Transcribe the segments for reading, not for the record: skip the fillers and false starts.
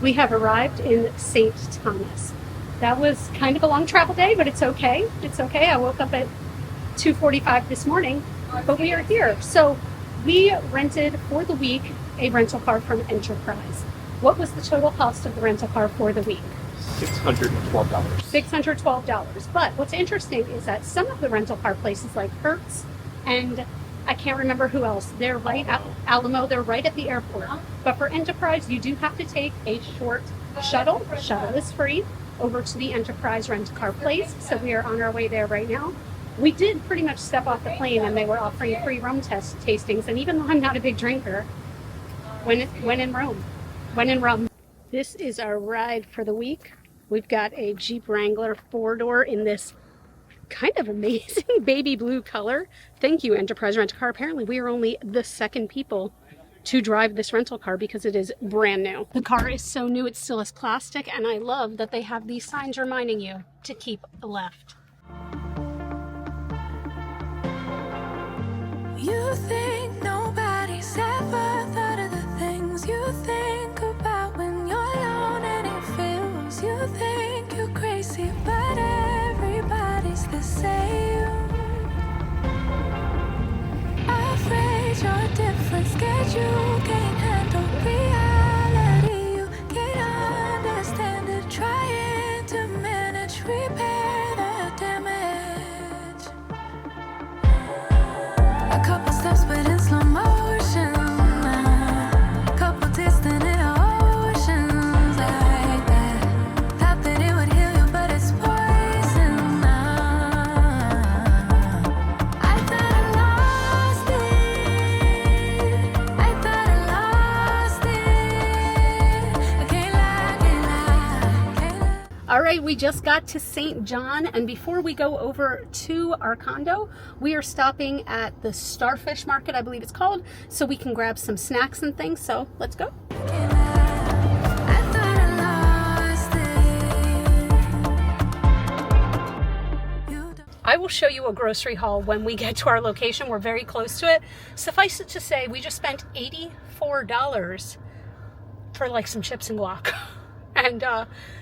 We have arrived in St. Thomas. That was kind of a long travel day, but it's okay. It's okay. I woke up at 2:45 this morning, but we are here. So we rented for the week a rental car from Enterprise. What was the total cost of the rental car for the week? $612. $612. But what's interesting is that some of the rental car places like Hertz and I can't remember who else, they're right at Alamo, they're right at the airport. But for Enterprise, you do have to take a short shuttle. The shuttle is free over to the Enterprise rental car place. So we are on our way there right now. We did pretty much step off the plane and they were offering free rum tastings. And even though I'm not a big drinker, when in Rome. This is our ride for the week. We've got a Jeep Wrangler 4-door in this kind of amazing baby blue color. Thank you, Enterprise Rental Car. Apparently we are only the second people to drive this rental car because it is brand new. The car is so new it still has plastic, and I love that they have these signs reminding you to keep left. You think nobody's ever thought of the things you think about when you're alone and it feels. You think you're crazy, but everybody's the same. Afraid you're different, scared you can't handle reality. You can't understand it, trying to manage, repair the damage. A couple steps but in slow motion, a couple distant in oceans like that. Thought that it would heal you but it's poison. I thought I lost it, I thought I lost it. I can't lie, can't lie. All right, we just got to St. John, and before we go over to our condo, we are stopping at the Starfish Market, I believe it's called, so we can grab some snacks and things. So let's go. I thought I lost it. You don't. I will show you a grocery haul when we get to our location. We're very close to it. Suffice it to say, we just spent $84 for like some chips and guac and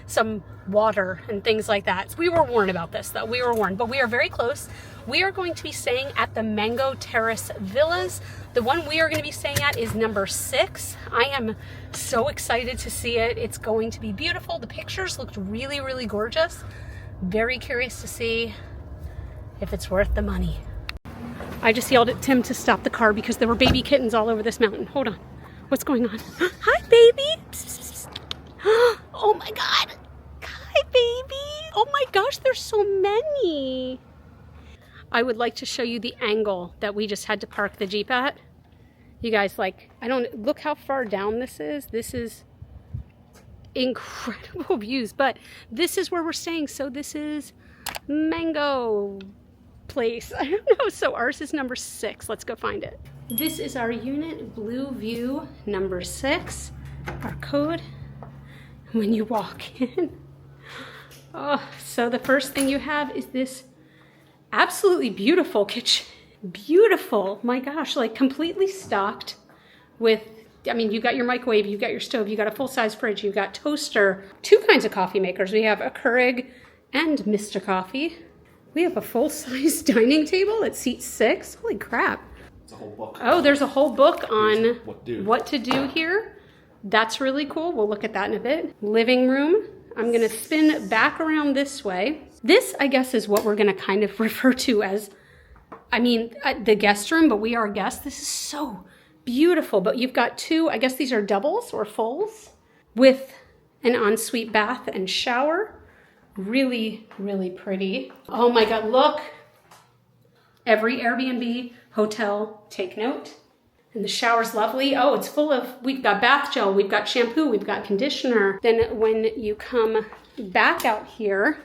some water and things like that. We were warned about this though. We were warned, but we are very close. We are going to be staying at the Mango Terrace Villas. The one we are going to be staying at is number 6. I am so excited to see it. It's going to be beautiful. The pictures looked really, really gorgeous. Very curious to see if it's worth the money. I just yelled at Tim to stop the car because there were baby kittens all over this mountain. Hold on. What's going on? Hi, baby. Oh my God. Hi, baby. Oh my gosh, there's so many. I would like to show you the angle that we just had to park the Jeep at. You guys, like, look how far down this is. This is incredible views, but this is where we're staying. So this is Mango Place. I don't know. So ours is number 6. Let's go find it. This is our unit, Blue View number 6. Our code when you walk in. Oh, so the first thing you have is this absolutely beautiful kitchen. Beautiful, my gosh, like completely stocked with, I mean, you got your microwave, you got your stove, you got a full-size fridge, you got toaster, 2 kinds of coffee makers. We have a Keurig and Mr. Coffee. We have a full-size dining table that seats 6. Holy crap. It's a whole book. Oh, there's a whole book on what to do here. That's really cool. We'll look at that in a bit. Living room. I'm gonna spin back around this way. This, I guess, is what we're gonna kind of refer to as, I mean, the guest room, but we are guests. This is so beautiful, but you've got 2, I guess these are doubles or fulls with an ensuite bath and shower. Really, really pretty. Oh my God, look. Every Airbnb, hotel, take note. And the shower's lovely. Oh, it's full of, we've got bath gel, we've got shampoo, we've got conditioner. Then when you come back out here,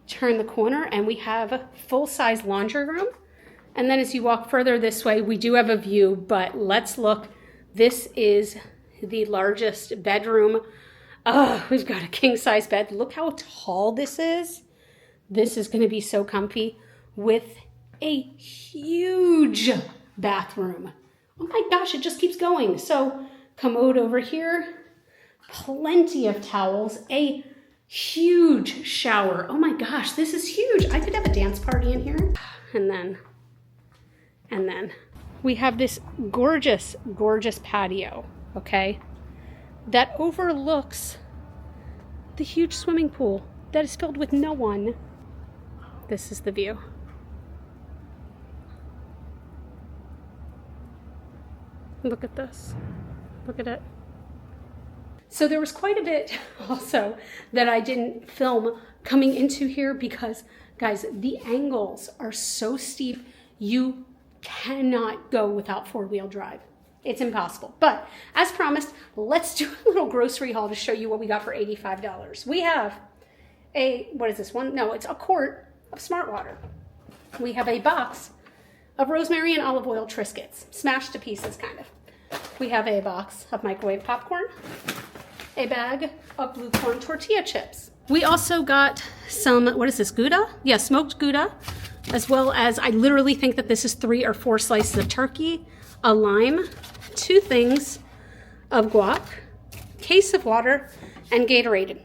turn the corner and we have a full-size laundry room. And then as you walk further this way, we do have a view, but let's look. This is the largest bedroom. Oh, we've got a king-size bed. Look how tall this is. This is gonna be so comfy with a huge bathroom. Oh my gosh, it just keeps going. So commode over here, plenty of towels, a huge shower. Oh my gosh, this is huge. I could have a dance party in here. And then we have this gorgeous, gorgeous patio, okay, that overlooks the huge swimming pool that is filled with no one. This is the view. Look at this. Look at it. So there was quite a bit also that I didn't film coming into here because, guys, the angles are so steep, you cannot go without four-wheel drive. It's impossible. But as promised, let's do a little grocery haul to show you what we got for $85. We have a, what is this one? No, it's a quart of Smart Water. We have a box of rosemary and olive oil Triscuits, smashed to pieces kind of. We have a box of microwave popcorn, a bag of blue corn tortilla chips. We also got some, what is this, Gouda? Yeah, smoked Gouda, as well as, I literally think that this is 3 or 4 slices of turkey, a lime, 2 things of guac, case of water, and Gatorade.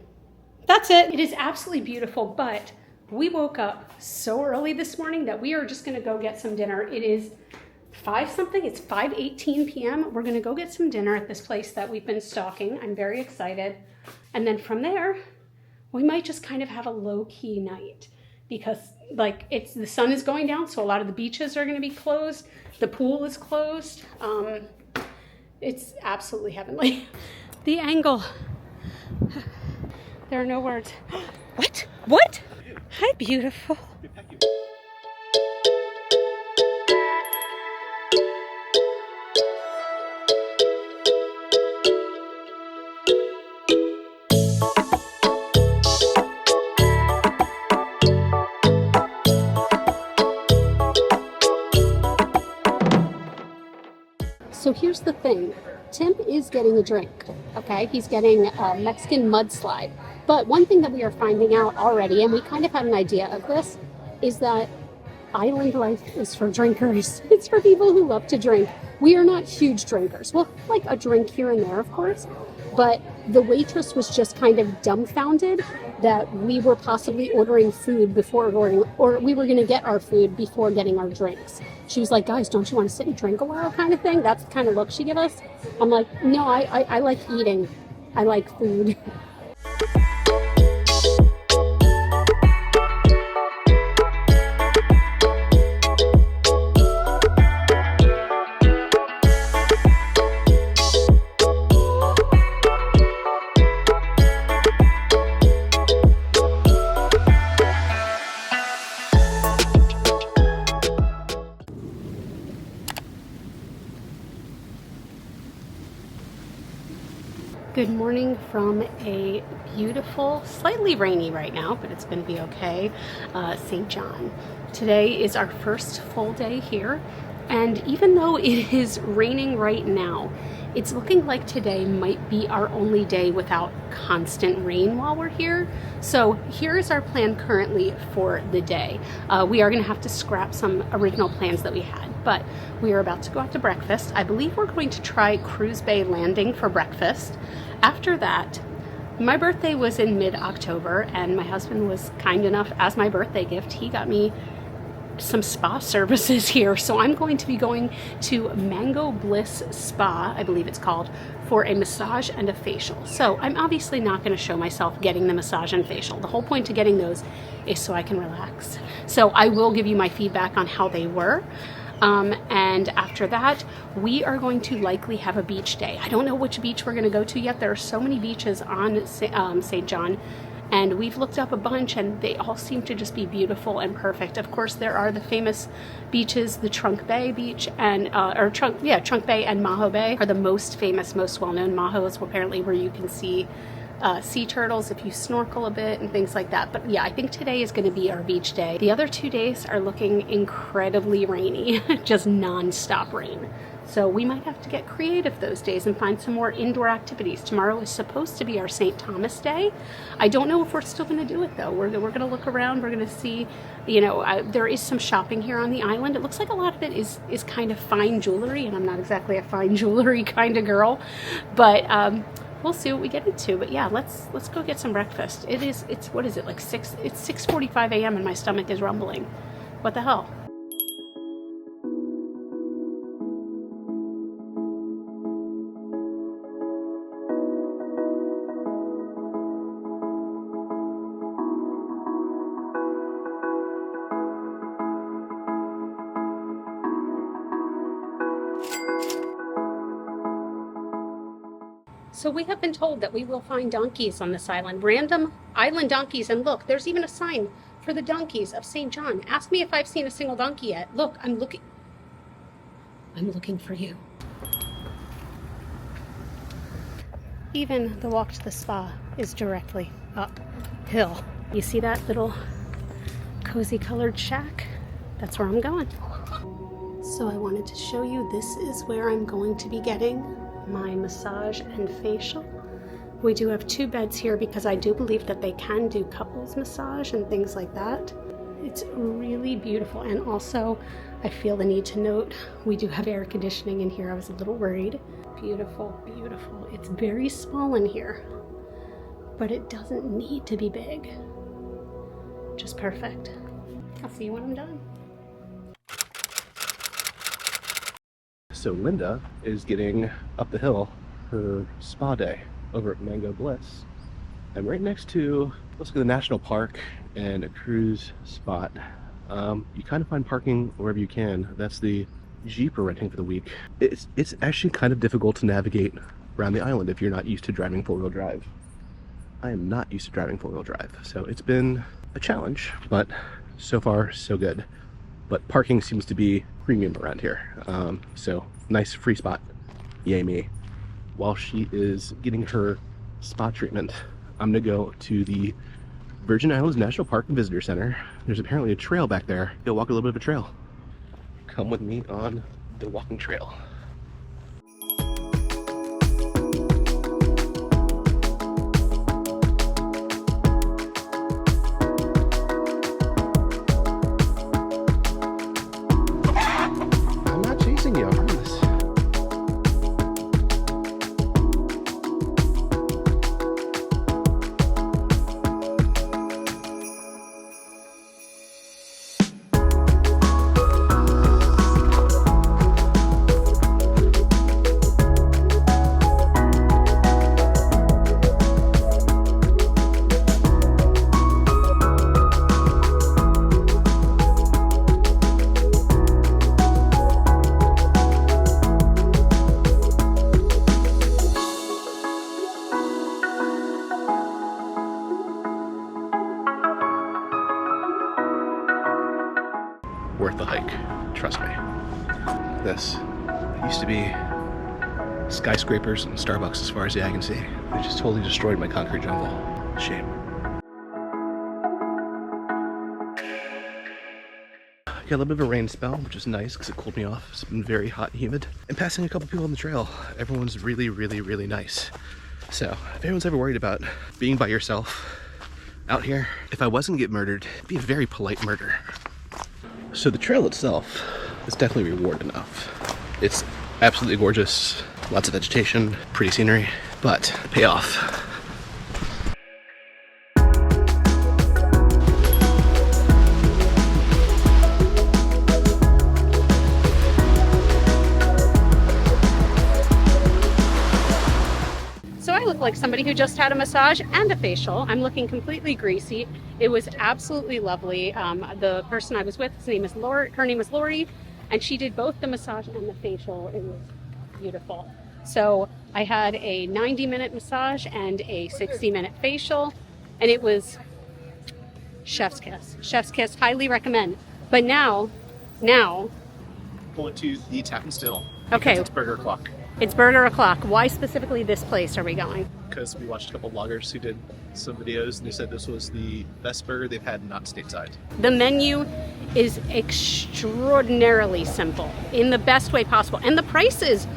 That's it. It is absolutely beautiful, but we woke up so early this morning that we are just gonna go get some dinner. It is 5 something, it's 5:18 p.m. We're gonna go get some dinner at this place that we've been stalking. I'm very excited. And then from there, we might just kind of have a low-key night because like the sun is going down, so a lot of the beaches are gonna be closed. The pool is closed. It's absolutely heavenly. The angle. There are no words. What? What? Hi, beautiful. So here's the thing. Tim is getting a drink, okay? He's getting a Mexican mudslide. But one thing that we are finding out already, and we kind of had an idea of this, is that island life is for drinkers. It's for people who love to drink. We are not huge drinkers. Well, like a drink here and there, of course. But the waitress was just kind of dumbfounded that we were possibly ordering food before ordering, or we were going to get our food before getting our drinks. She was like, guys, don't you want to sit and drink a while kind of thing? That's the kind of look she gave us. I'm like, no, I like eating. I like food. Good morning from a beautiful, slightly rainy right now, but it's going to be okay, St. John. Today is our first full day here, and even though it is raining right now, it's looking like today might be our only day without constant rain while we're here. So here's our plan currently for the day. We are going to have to scrap some original plans that we had, but we are about to go out to breakfast. I believe we're going to try Cruise Bay Landing for breakfast. After that, my birthday was in mid-October, and my husband was kind enough, as my birthday gift, he got me some spa services here. So I'm going to be going to Mango Bliss Spa, I believe it's called, for a massage and a facial. So I'm obviously not going to show myself getting the massage and facial. The whole point of getting those is so I can relax. So I will give you my feedback on how they were. And after that, we are going to likely have a beach day. I don't know which beach we're going to go to yet. There are so many beaches on St. John, and we've looked up a bunch, and they all seem to just be beautiful and perfect. Of course, there are the famous beaches, the Trunk Bay Beach and Trunk Bay and Maho Bay are the most famous, most well-known. Maho is apparently where you can see sea turtles if you snorkel a bit and things like that. But yeah, I think today is going to be our beach day. The other 2 days are looking incredibly rainy, just non-stop rain. So we might have to get creative those days and find some more indoor activities. Tomorrow is supposed to be our St. Thomas Day. I don't know if we're still going to do it though. We're going to look around. We're going to see, there is some shopping here on the island. It looks like a lot of it is kind of fine jewelry, and I'm not exactly a fine jewelry kind of girl, but we'll see what we get into. But yeah, let's go get some breakfast. It's what is it, like 6? It's 6:45 a.m. and my stomach is rumbling. What the hell? So we have been told that we will find donkeys on this island, random island donkeys. And look, there's even a sign for the donkeys of St. John. Ask me if I've seen a single donkey yet. Look, I'm looking for you. Even the walk to the spa is directly uphill. You see that little cozy colored shack? That's where I'm going. So I wanted to show you, this is where I'm going to be getting my massage and facial. We do have 2 beds here because I do believe that they can do couples massage and things like that. It's really beautiful, and also I feel the need to note we do have air conditioning in here. I was a little worried. Beautiful, beautiful. It's very small in here, but it doesn't need to be big. Just perfect. I'll see you when I'm done. So Linda is getting up the hill her spa day over at Mango Bliss. I'm right next to, let's go to the national park and a cruise spot. You kind of find parking wherever you can. That's the Jeep we're renting for the week. It's actually kind of difficult to navigate around the island if you're not used to driving 4-wheel drive. I am not used to driving 4-wheel drive, so it's been a challenge, but so far so good. But parking seems to be premium around here. So nice free spot, yay me. While she is getting her spa treatment, I'm gonna go to the Virgin Islands National Park and Visitor Center. There's apparently a trail back there. Go walk a little bit of a trail. Come with me on the walking trail. Worth the hike, trust me. This used to be skyscrapers and Starbucks as far as the eye can see. They just totally destroyed my concrete jungle. Shame. Got a little bit of a rain spell, which is nice because it cooled me off. It's been very hot and humid. And passing a couple people on the trail. Everyone's really, really, really nice. So if anyone's ever worried about being by yourself out here, if I wasn't to get murdered, it'd be a very polite murder. So the trail itself is definitely reward enough. It's absolutely gorgeous, lots of vegetation, pretty scenery, but the payoff. So I look like somebody who just had a massage and a facial. I'm looking completely greasy. It was absolutely lovely. The person I was with, her name is Lori, and she did both the massage and the facial. It was beautiful. So I had a 90-minute massage and a 60-minute facial, and it was chef's kiss. Chef's kiss, highly recommend. But now. Pull it to the Tap and Still. Okay. It's Burger O'Clock. It's Burger O'Clock. Why specifically this place are we going? Because we watched a couple vloggers who did some videos and they said this was the best burger they've had not stateside. The menu is extraordinarily simple in the best way possible, and the prices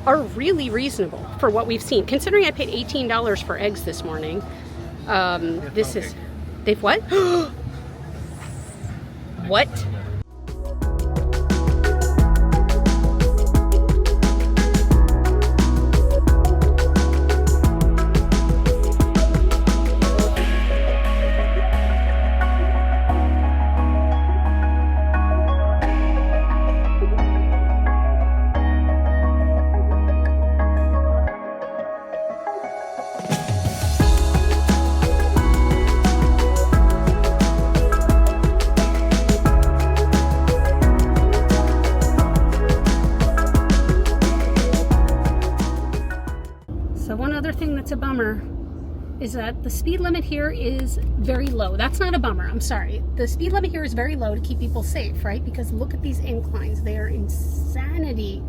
are really reasonable for what we've seen. Considering I paid $18 for eggs this morning, this is... They've what? What? that the speed limit here is very low. That's not a bummer, I'm sorry. The speed limit here is very low to keep people safe, right? Because look at these inclines, they are insanity.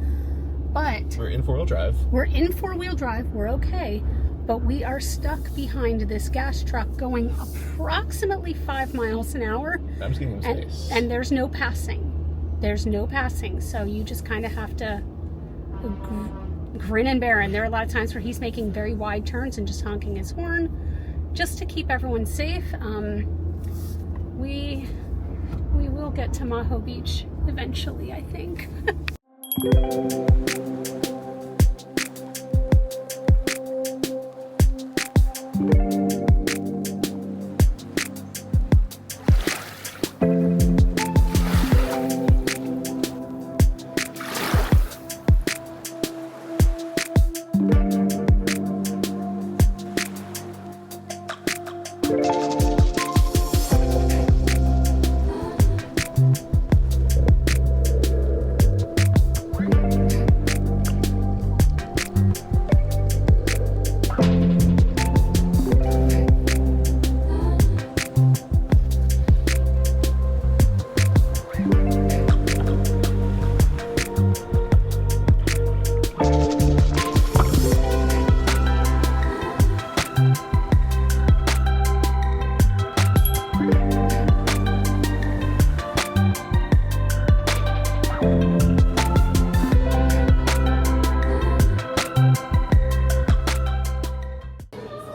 But we're in four-wheel drive. We're in four-wheel drive, we're okay. But we are stuck behind this gas truck going approximately 5 miles an hour. I'm just giving him space. And there's no passing. There's no passing, so you just kind of have to grin and bear. And there are a lot of times where he's making very wide turns and just honking his horn just to keep everyone safe. We will get to Maho Beach eventually, I think.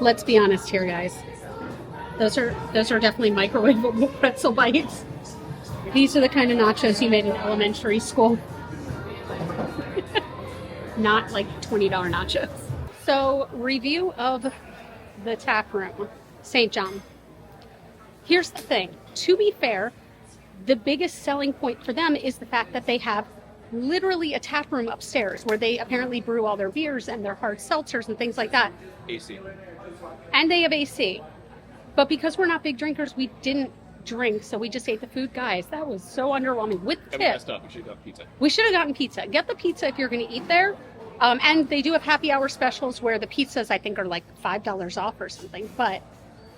Let's be honest here, guys. Those are definitely microwavable pretzel bites. These are the kind of nachos you made in elementary school. Not like $20 nachos. So, review of the tap room, St. John. Here's the thing. To be fair, the biggest selling point for them is the fact that they have literally a tap room upstairs where they apparently brew all their beers and their hard seltzers and things like that. AC. And they have AC. But because we're not big drinkers, we didn't drink, so we just ate the food. Guys, that was so underwhelming. With tip. We messed up. We should have gotten pizza. We should have gotten pizza. Get the pizza if you're going to eat there. And they do have happy hour specials where the pizzas, I think, are like $5 off or something. But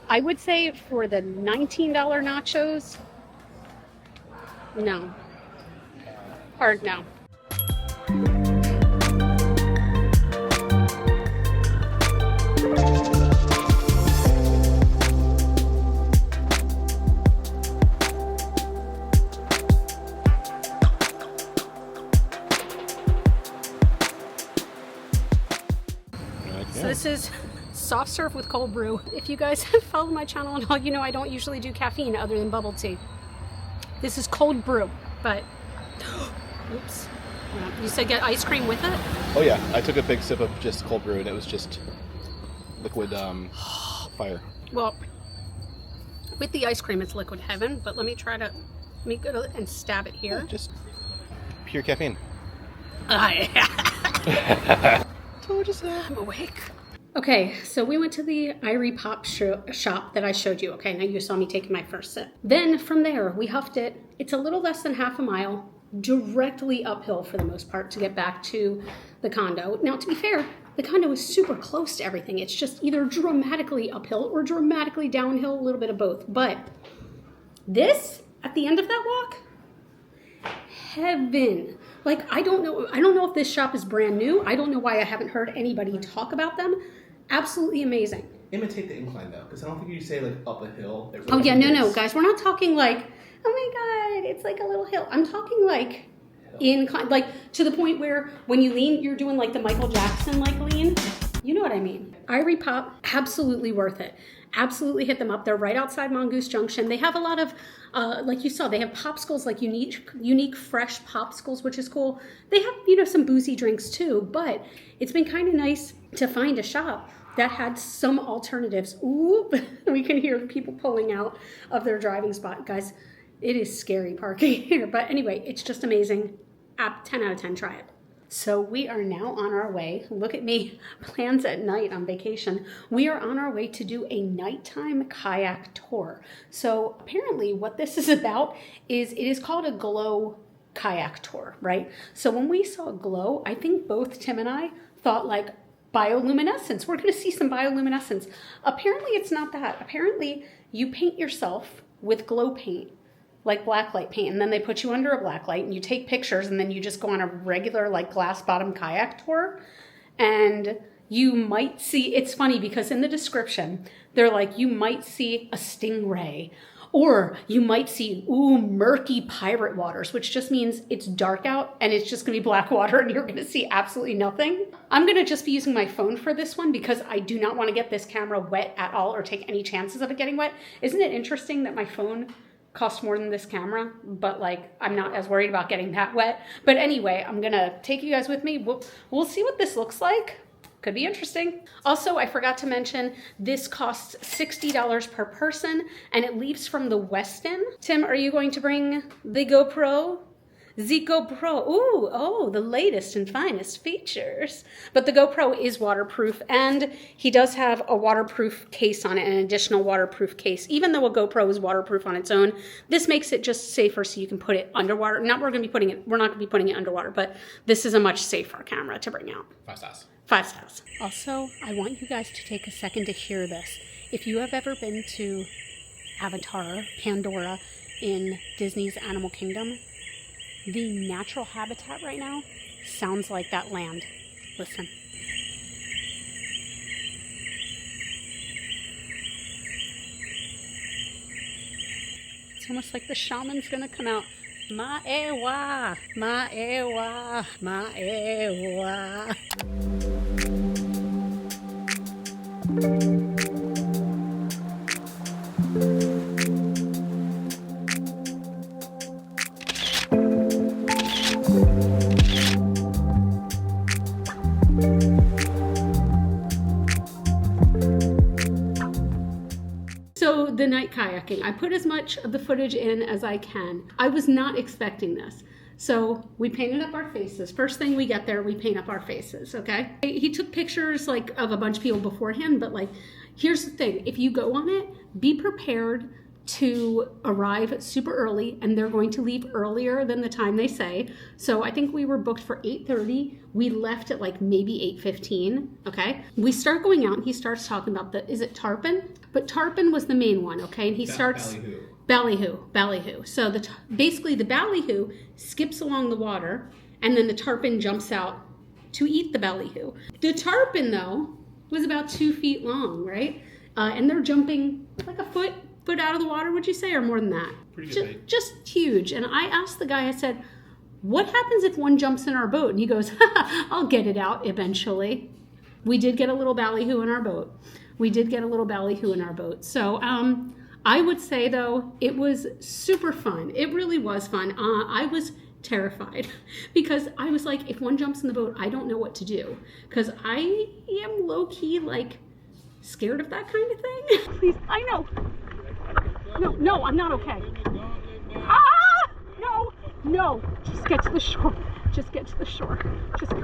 I would say for the $19 nachos, no. Hard no. So this is soft serve with cold brew. If you guys follow my channel and all, you know I don't usually do caffeine other than bubble tea. This is cold brew, but oops. You said get ice cream with it? Oh yeah, I took a big sip of just cold brew and it was just liquid fire. Well, with the ice cream it's liquid heaven, but let me go and stab it here. Yeah, just pure caffeine. Told you so. I'm awake. Okay, so we went to the Irie Pop shop that I showed you. Okay, now you saw me taking my first sip. Then from there, we huffed it. It's a little less than half a mile, directly uphill for the most part to get back to the condo. Now, to be fair, the condo is super close to everything. It's just either dramatically uphill or dramatically downhill, a little bit of both. But this, at the end of that walk, heaven. Like, I don't know if this shop is brand new. I don't know why I haven't heard anybody talk about them. Absolutely amazing. Imitate the incline though, because I don't think you say like up a hill. Oh yeah, no, guys, we're not talking like, oh my God, it's like a little hill. I'm talking like incline, like to the point where when you lean, you're doing like the Michael Jackson like lean. You know what I mean? Irie Pop, absolutely worth it. Absolutely hit them up. They're right outside Mongoose Junction. They have a lot of, like you saw, they have popsicles, like unique fresh popsicles, which is cool. They have, some boozy drinks too, but it's been kind of nice to find a shop that had some alternatives. Ooh, we can hear the people pulling out of their driving spot. Guys, it is scary parking here. But anyway, it's just amazing. 10 out of 10, try it. So we are now on our way. Look at me, plans at night on vacation. We are on our way to do a nighttime kayak tour. So apparently what this is about is it is called a glow kayak tour, right? So when we saw glow, I think both Tim and I thought like, bioluminescence. We're going to see some bioluminescence. Apparently it's not that. Apparently you paint yourself with glow paint, like blacklight paint, and then they put you under a blacklight and you take pictures, and then you just go on a regular like glass bottom kayak tour, and you might see, it's funny because in the description they're like, you might see a stingray, or you might see, ooh, murky pirate waters, which just means it's dark out and it's just gonna be black water and you're gonna see absolutely nothing. I'm gonna just be using my phone for this one because I do not wanna get this camera wet at all or take any chances of it getting wet. Isn't it interesting that my phone costs more than this camera, but like I'm not as worried about getting that wet? But anyway, I'm gonna take you guys with me. We'll see what this looks like. Could be interesting. Also, I forgot to mention, this costs $60 per person and it leaves from the Westin. Tim, are you going to bring the GoPro? The GoPro, ooh, oh, the latest and finest features. But the GoPro is waterproof, and he does have a waterproof case on it, an additional waterproof case. Even though a GoPro is waterproof on its own, this makes it just safer so you can put it underwater. We're not gonna be putting it underwater, but this is a much safer camera to bring out. 5 stars. 5 stars. Also, I want you guys to take a second to hear this. If you have ever been to Avatar, Pandora in Disney's Animal Kingdom, the natural habitat right now sounds like that land. Listen. It's almost like the shaman's gonna come out. Maewa, maewa, maewa. So the night kayaking, I put as much of the footage in as I can. I was not expecting this. So we painted up our faces. First thing we get there, we paint up our faces, okay? He took pictures like of a bunch of people beforehand, but like, here's the thing. If you go on it, be prepared to arrive super early, and they're going to leave earlier than the time they say. So I think we were booked for 8:30. We left at like maybe 8:15, okay? We start going out and he starts talking about is it tarpon? But tarpon was the main one, okay? And he starts... Ballyhoo. So basically the ballyhoo skips along the water, and then the tarpon jumps out to eat the ballyhoo. The tarpon, though, was about 2 feet long, right? And they're jumping like a foot out of the water, would you say, or more than that? Pretty good. Just huge. And I asked the guy, I said, what happens if one jumps in our boat? And he goes, I'll get it out eventually. We did get a little ballyhoo in our boat. So I would say, though, it was super fun. It really was fun. I was terrified because I was like, if one jumps in the boat, I don't know what to do, because I am low-key like scared of that kind of thing. Please, I know. No, I'm not okay. No, just get to the shore.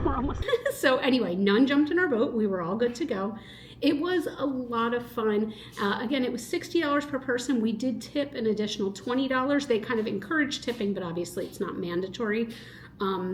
We're almost. So anyway, none jumped in our boat. We were all good to go. It was a lot of fun. Again, it was $60 per person. We did tip an additional $20. They kind of encourage tipping, but obviously it's not mandatory.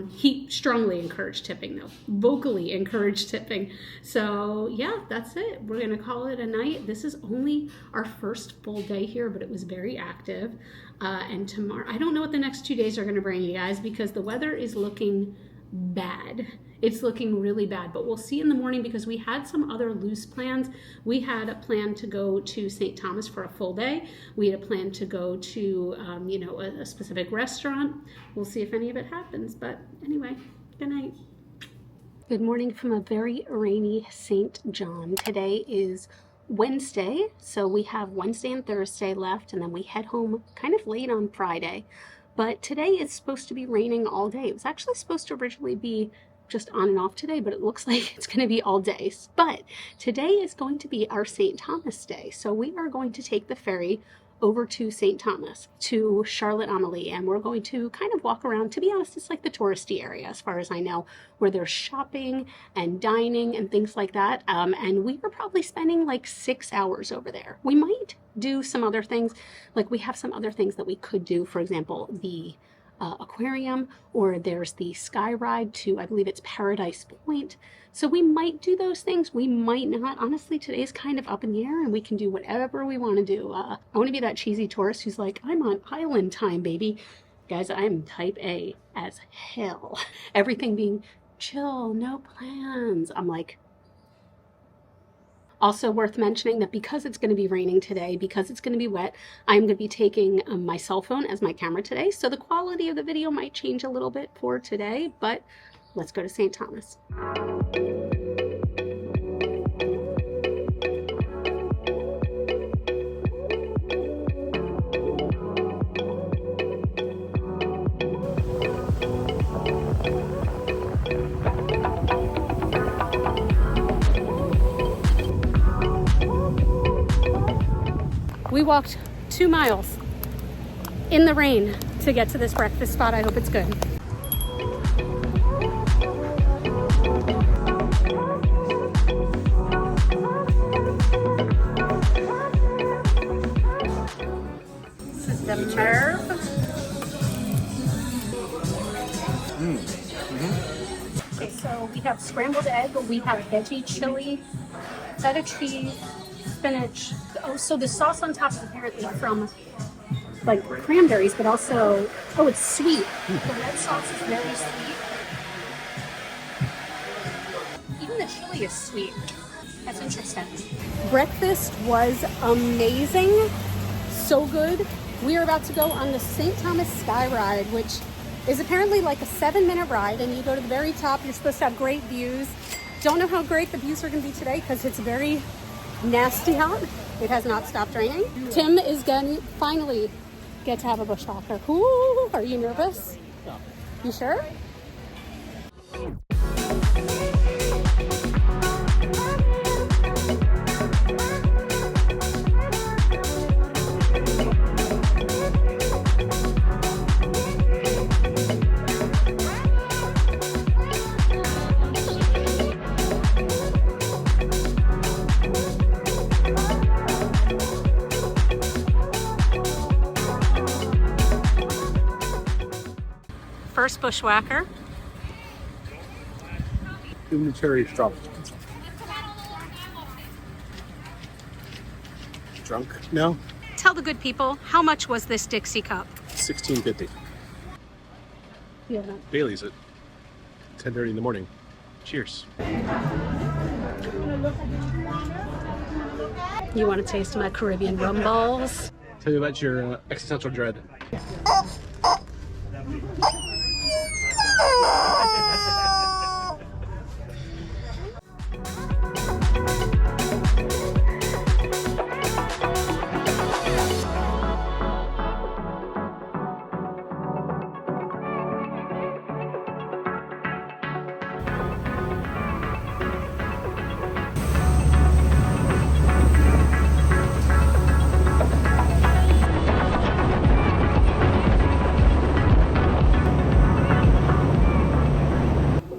He strongly encouraged tipping, though. Vocally encouraged tipping. So yeah, that's it. We're gonna call it a night. This is only our first full day here, but it was very active. And tomorrow, I don't know what the next 2 days are gonna bring you guys, because the weather is looking bad. It's looking really bad, but we'll see in the morning, because we had some other loose plans. We had a plan to go to St. Thomas for a full day. We had a plan to go to, a specific restaurant. We'll see if any of it happens, but anyway, good night. Good morning from a very rainy St. John. Today is Wednesday, so we have Wednesday and Thursday left, and then we head home kind of late on Friday. But today it's supposed to be raining all day. It was actually supposed to originally be just on and off today, but it looks like it's going to be all day. But today is going to be our St. Thomas Day. So we are going to take the ferry over to St. Thomas, to Charlotte Amalie, and we're going to kind of walk around. To be honest, it's like the touristy area, as far as I know, where there's shopping and dining and things like that. And we are probably spending like 6 hours over there. We might do some other things, like we have some other things that we could do. For example, the aquarium, or there's the sky ride to, I believe it's Paradise Point. So we might do those things, we might not. Honestly, today's kind of up in the air and we can do whatever we want to do. I want to be that cheesy tourist who's like, I'm on island time, baby. Guys, I'm type A as hell. Everything being chill, no plans. I'm like, also worth mentioning that because it's going to be raining today, because it's going to be wet, I'm going to be taking my cell phone as my camera today. So the quality of the video might change a little bit for today, but let's go to St. Thomas. We walked 2 miles in the rain to get to this breakfast spot. I hope it's good. This is the Merv. Okay, so we have scrambled egg, we have veggie chili, feta cheese, spinach. Oh, so the sauce on top is apparently from like cranberries, but also, oh, it's sweet. The red sauce is very sweet. Even the chili is sweet. That's interesting. Breakfast was amazing. So good. We are about to go on the St. Thomas Sky Ride, which is apparently like a 7-minute ride, and you go to the very top. You're supposed to have great views. Don't know how great the views are going to be today because it's very nasty out. It has not stopped raining. Tim is gonna finally get to have a bushwhacker. Ooh, are you nervous? You sure? First bushwhacker. Give me the cherry straw. Drunk? No. Tell the good people, how much was this Dixie cup? $16.50. Yeah. Bailey's at 10:30 in the morning. Cheers. You want a taste of my Caribbean rum balls? Tell me about your existential dread.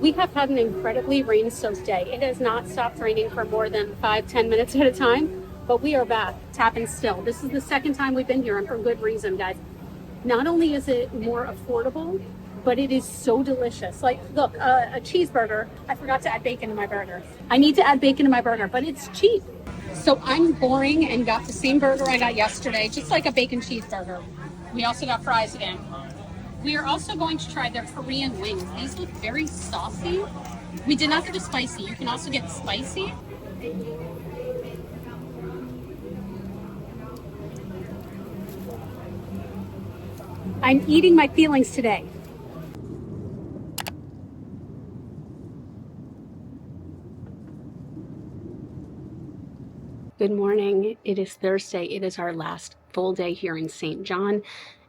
We have had an incredibly rain-soaked day. It has not stopped raining for more than 5-10 minutes at a time, but we are back, tapping still. This is the second time we've been here, and for good reason, guys. Not only is it more affordable, but it is so delicious. Like, look, a cheeseburger. I forgot to add bacon to my burger. I need to add bacon to my burger, but it's cheap. So I'm boring and got the same burger I got yesterday, just like a bacon cheeseburger. We also got fries again. We are also going to try their Korean wings. These look very saucy. We did not get the spicy. You can also get spicy. I'm eating my feelings today. Good morning. It is Thursday. It is our last full day here in St. John.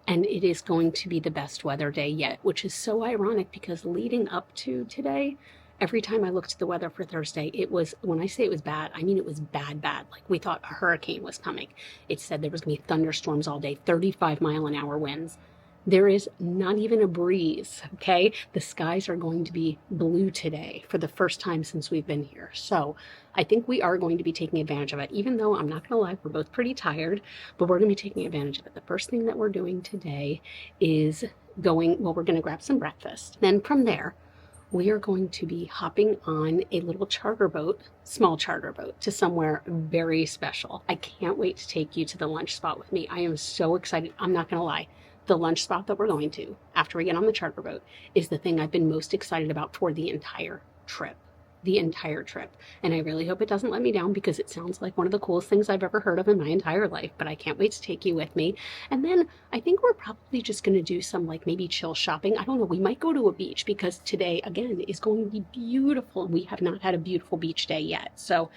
And it is going to be the best weather day yet, which is so ironic because leading up to today, every time I looked at the weather for Thursday, it was, when I say it was bad, I mean it was bad. Like we thought a hurricane was coming. It said there was going to be thunderstorms all day, 35-mile-an-hour winds. There is not even a breeze, okay? The skies are going to be blue today for the first time since we've been here. So I think we are going to be taking advantage of it, even though I'm not gonna lie, we're both pretty tired, but we're gonna be taking advantage of it. The first thing that we're doing today is we're gonna grab some breakfast. Then from there, we are going to be hopping on a little charter boat, small charter boat, to somewhere very special. I can't wait to take you to the lunch spot with me. I am so excited. I'm not gonna lie. The lunch spot that we're going to after we get on the charter boat is the thing I've been most excited about for the entire trip. And I really hope it doesn't let me down, because it sounds like one of the coolest things I've ever heard of in my entire life, but I can't wait to take you with me. And then I think we're probably just going to do some like maybe chill shopping. I don't know. We might go to a beach, because today again is going to be beautiful. We have not had a beautiful beach day yet. So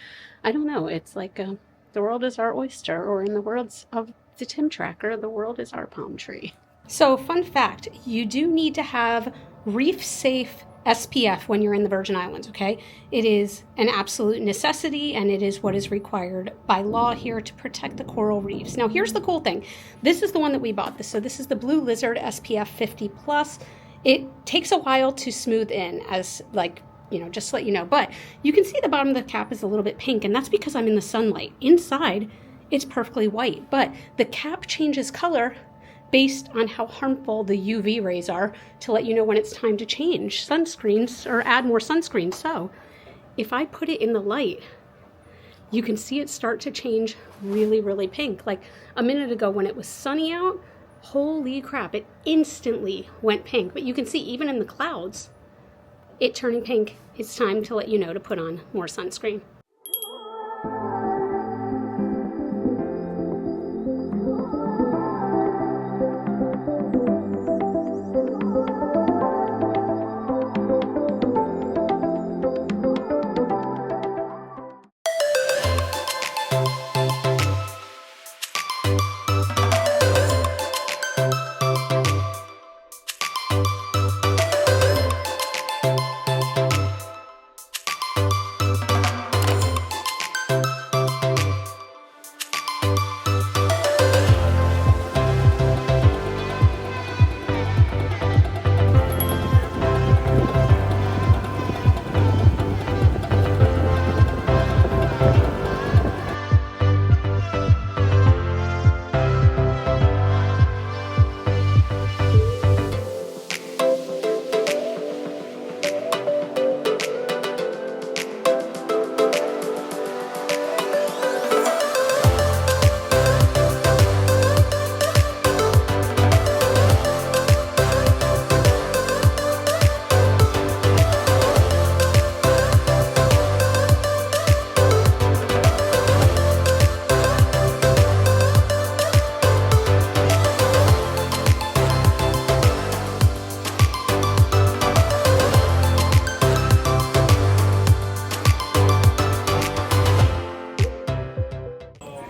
I don't know. It's like the world is our oyster, or in the words of the Tim Tracker, the world is our palm tree. So fun fact, you do need to have reef safe SPF when you're in the Virgin Islands, okay? It is an absolute necessity, and it is what is required by law here to protect the coral reefs. Now here's the cool thing. This is the one that we bought. So this is the Blue Lizard SPF 50+. It takes a while to smooth in, as like, you know, just to let you know. But you can see the bottom of the cap is a little bit pink, and that's because I'm in the sunlight. Inside, it's perfectly white, but the cap changes color based on how harmful the UV rays are to let you know when it's time to change sunscreens or add more sunscreen. So if I put it in the light, you can see it start to change really, really pink. Like a minute ago when it was sunny out, holy crap, it instantly went pink. But you can see even in the clouds, it turning pink. It's time to let you know to put on more sunscreen.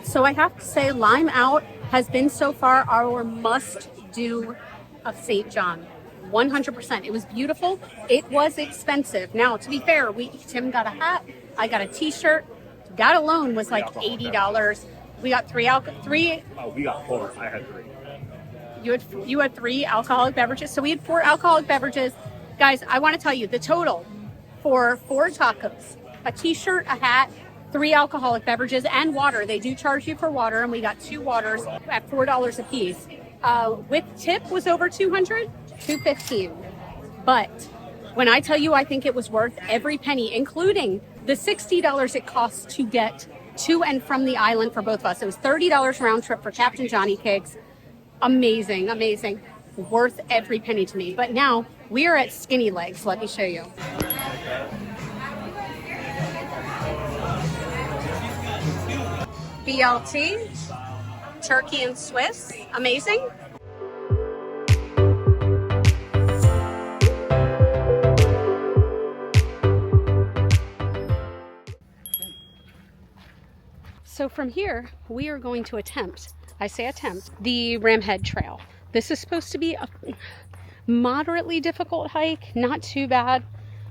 So I have to say, Lime Out has been so far our must-do of St. John. 100%. It was beautiful. It was expensive. Now, to be fair, Tim got a hat, I got a t-shirt. That alone was like $80. We got three. Oh, we got 4. I had 3. You had 3 alcoholic beverages. So we had 4 alcoholic beverages. Guys, I want to tell you the total for 4 tacos, a t-shirt, a hat, 3 alcoholic beverages, and water. They do charge you for water, and we got 2 waters at $4 a piece. With tip was over $200, $215. But when I tell you, I think it was worth every penny, including the $60 it costs to get to and from the island for both of us. It was $30 round trip for Captain Johnnycakes. Amazing, amazing. Worth every penny to me. But now we are at Skinny Legs. Let me show you. BLT, turkey and Swiss, amazing. So from here, we are going to attempt, I say attempt, the Ramhead Trail. This is supposed to be a moderately difficult hike, not too bad,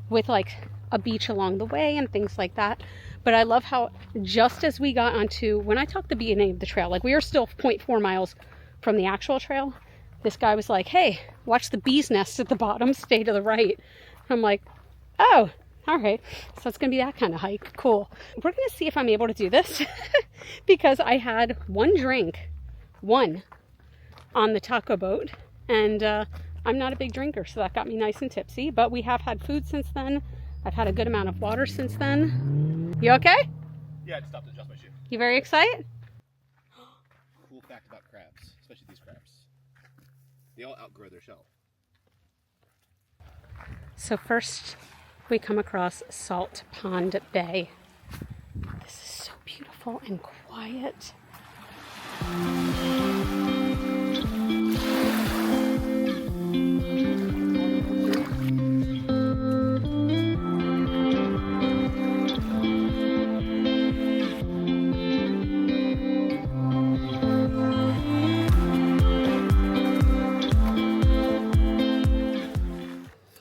with like a beach along the way and things like that. But I love how just as we got onto, when I talk the beginning of the trail, like we are still 0.4 miles from the actual trail, this guy was like, hey, watch the bee's nest at the bottom, stay to the right. I'm like, oh, all right. So it's going to be that kind of hike. Cool. We're going to see if I'm able to do this because I had one on the taco boat, and I'm not a big drinker, so that got me nice and tipsy, but we have had food since then. I've had a good amount of water since then. You okay? Yeah, I just stopped to adjust my shoe. You very excited? Cool fact about crabs, especially these crabs. They all outgrow their shell. So first we come across Salt Pond Bay. This is so beautiful and quiet.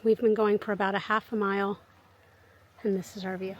We've been going for about a half a mile, and this is our view.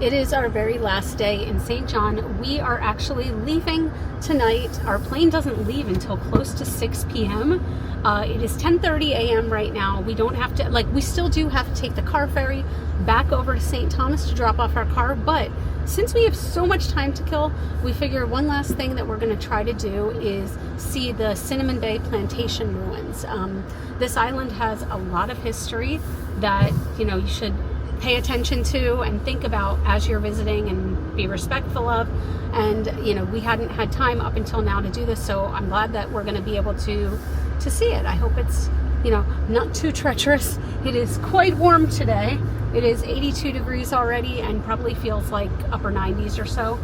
It is our very last day in St. John. We are actually leaving tonight. Our plane doesn't leave until close to 6 p.m. It is 10:30 a.m. right now. We don't have to, we still do have to take the car ferry back over to St. Thomas to drop off our car, but since we have so much time to kill, we figure one last thing that we're going to try to do is see the Cinnamon Bay Plantation ruins. This island has a lot of history that, you should pay attention to and think about as you're visiting and be respectful of. And, we hadn't had time up until now to do this, so I'm glad that we're going to be able to see it. I hope it's, not too treacherous. It is quite warm today. It is 82 degrees already and probably feels like upper 90s or so.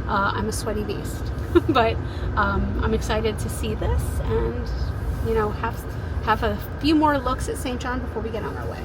I'm a sweaty beast, but I'm excited to see this and, have a few more looks at St. John before we get on our way.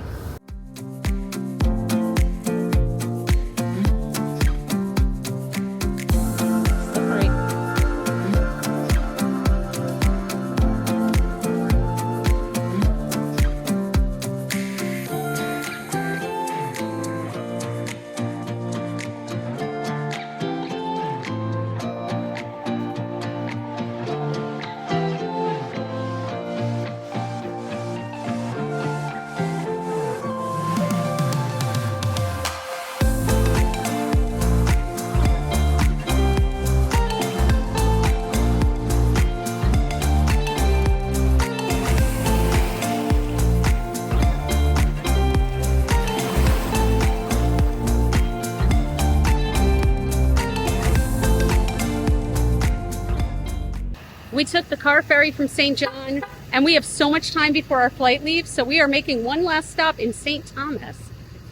we took the car ferry from St. John, and we have so much time before our flight leaves, so we are making one last stop in St. Thomas.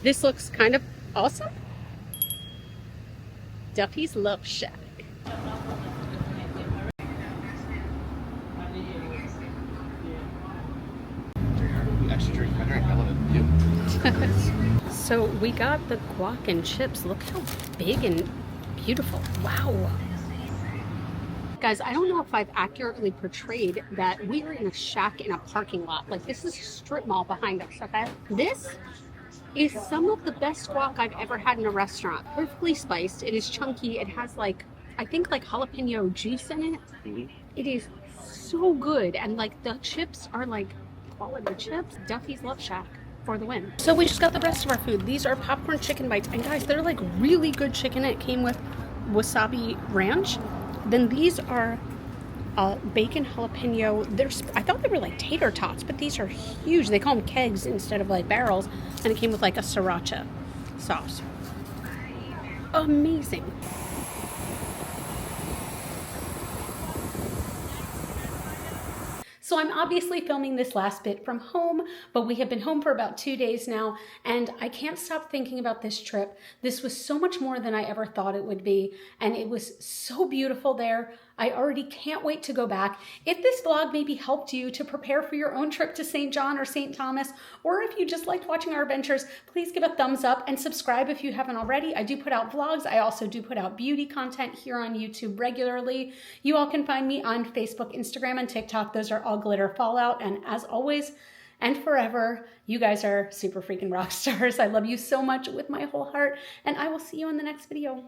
This looks kind of awesome. Duffy's Love Shack. So we got the guac and chips. Look how big and beautiful. Wow. Guys, I don't know if I've accurately portrayed that we are in a shack in a parking lot. Like, this is a strip mall behind us, okay? This is some of the best guac I've ever had in a restaurant. Perfectly spiced. It is chunky. It has like, I think like jalapeno juice in it. It is so good. And like the chips are like quality chips. Duffy's Love Shack for the win. So we just got the rest of our food. These are popcorn chicken bites. And guys, they're like really good chicken. It came with wasabi ranch. Then these are bacon jalapeno. I thought they were like tater tots, but these are huge. They call them kegs instead of like barrels. And it came with like a sriracha sauce. Amazing. So I'm obviously filming this last bit from home, but we have been home for about 2 days now, and I can't stop thinking about this trip. This was so much more than I ever thought it would be, and it was so beautiful there. I already can't wait to go back. If this vlog maybe helped you to prepare for your own trip to St. John or St. Thomas, or if you just liked watching our adventures, please give a thumbs up and subscribe if you haven't already. I do put out vlogs. I also do put out beauty content here on YouTube regularly. You all can find me on Facebook, Instagram, and TikTok. Those are all Glitter Fallout. And as always, and forever, you guys are super freaking rock stars. I love you so much with my whole heart, and I will see you in the next video.